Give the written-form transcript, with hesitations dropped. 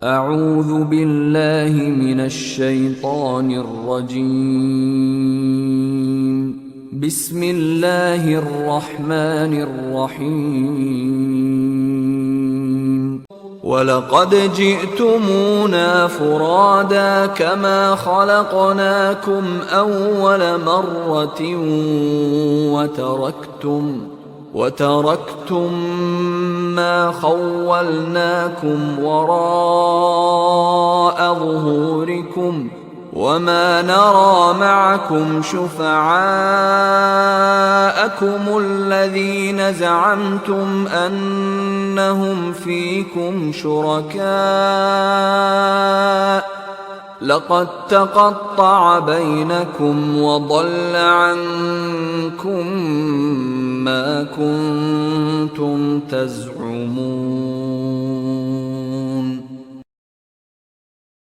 أعوذ بالله من الشيطان الرجيم. بسم الله الرحمن الرحيم. ولقد جئتمونا فرادا كما خلقناكم أول مرة وتركتم ما خولناكم وراء ظهوركم وما نرى معكم شفعاءكم الذين زعمتم أنهم فيكم شركاء لقد تقطع بينكم وضل عنكم ما كنتم تزعمون.